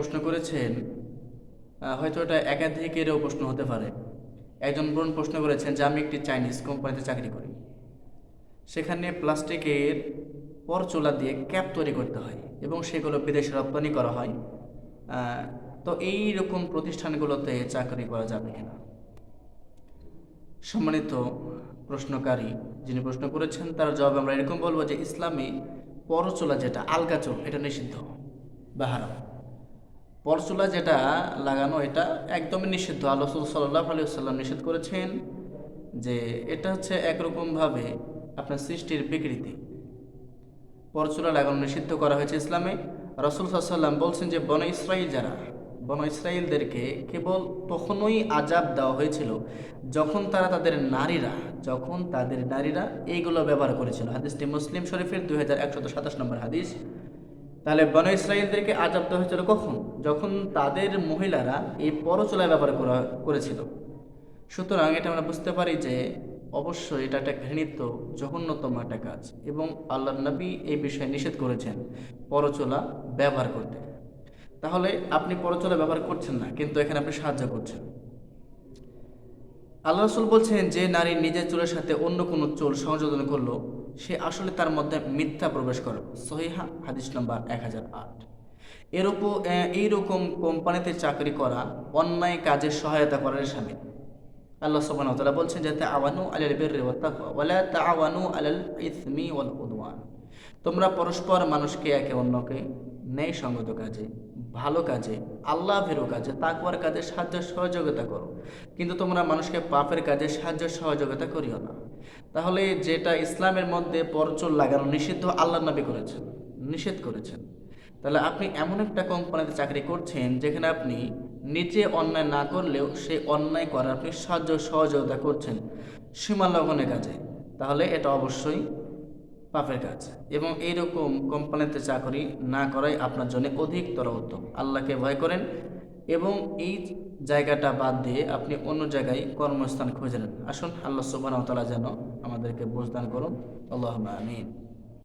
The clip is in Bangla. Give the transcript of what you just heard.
প্রশ্ন করেছেন, হয়তো এটা একাধিকেরও প্রশ্ন হতে পারে। একজন বোন প্রশ্ন করেছেন যে আমি একটি চাইনিজ কোম্পানিতে চাকরি করি, সেখানে প্লাস্টিকের পরচুলা দিয়ে ক্যাপ তৈরি করতে হয় এবং সেগুলো বিদেশে রপ্তানি করা হয়। তো এই রকম প্রতিষ্ঠানগুলোতে চাকরি করা যাবে কিনা? সম্মানিত প্রশ্নকারী যিনি প্রশ্ন করেছেন, তার জবাব আমরা এরকম বলবো যে ইসলামে পরচুলা যেটা আলগা চুল, এটা নিষিদ্ধ বা হারাম। পরচুলা যেটা লাগানো এটা একদমই নিষিদ্ধ। আল্লাহ রাসূল সাল্লাল্লাহু আলাইহি ওয়াসাল্লাম নিষেধ করেছেন যে এটা হচ্ছে একরকমভাবে আপনার সৃষ্টির বিকৃতি। পরচুলা লাগানো নিষিদ্ধ করা হয়েছে ইসলামে। রাসূল সাল্লাল্লাহু আলাইহি ওয়াসাল্লাম বলছেন যে বনো ইসরাইলদেরকে কেবল তখনই আযাব দেওয়া হয়েছিল যখন তাদের নারীরা এইগুলো ব্যবহার করেছিল। হাদিসটি মুসলিম শরীফের 2127 নম্বর হাদিস। তাহলে বনো ইসরাইলদেরকে আযাব দেওয়া হয়েছিল কখন? যখন তাদের মহিলারা এই পরচুলা ব্যবহার করেছিল। সুতরাং এটা আমরা বুঝতে পারি যে অবশ্যই এটা একটা ঘৃণিত জঘন্যতম একটা কাজ এবং আল্লাহর নবী এই বিষয়ে নিষেধ করেছেন পরচুলা ব্যবহার করতে। তাহলে আপনি পরচুলা ব্যবহার করছেন না, কিন্তু এখানে আপনি সাহায্য করছেন। আল্লাহ রাসূল বলছেন যে নারী নিজের চুলের সাথে অন্য কোনো চুল সংযোজন করলো, সে আসলে তার মধ্যে মিথ্যা প্রবেশ করে। সহিহা হাদিস নম্বর 1008। এইরকম কোম্পানিতে চাকরি করা অন্যায় কাজে সহায়তা করার শামিল। আল্লাহ সুবহানাহু ওয়া তাআলা বলছেন যে তাআওয়ানু আলাল বিররি ওয়াত তাকওয়া ওয়া লা তাআওয়ানু আলাল ইসমি ওয়াল উদওয়ান। তোমরা পরস্পর মানুষকে একে অন্যকে ন্যায় সঙ্গত কাজে, ভালো কাজে, আল্লাহ ভীরু কাজে, তাকওয়ার কাজে সাহায্য সহযোগিতা করো, কিন্তু তোমরা মানুষকে পাপের কাজে সাহায্য সহযোগিতা করিও না। তাহলে যেটা ইসলামের মধ্যে পরচুল লাগানো নিষিদ্ধ, আল্লাহর নবী নিষেধ করেছেন। তাহলে আপনি এমন একটা কোম্পানিতে চাকরি করছেন যেখানে আপনি নিজে অন্যায় না করলেও সেই অন্যায় করার আপনি সাহায্য সহযোগিতা করছেন সীমা লঙ্ঘনের কাজে, তাহলে এটা অবশ্যই পাপের কাজ এবং এইরকম কোম্পানিতে চাকরি না করাই আপনার জন্য অধিকতর উত্তম। আল্লাহকে ভয় করেন এবং এই জায়গাটা বাদ দিয়ে আপনি অন্য জায়গায় কর্মস্থান খুঁজে নেন। আসুন, আল্লাহ সুবহানাহু ওয়া তাআলা যেন আমাদেরকে বুঝদান করুন। আল্লাহুম্মা আমিন।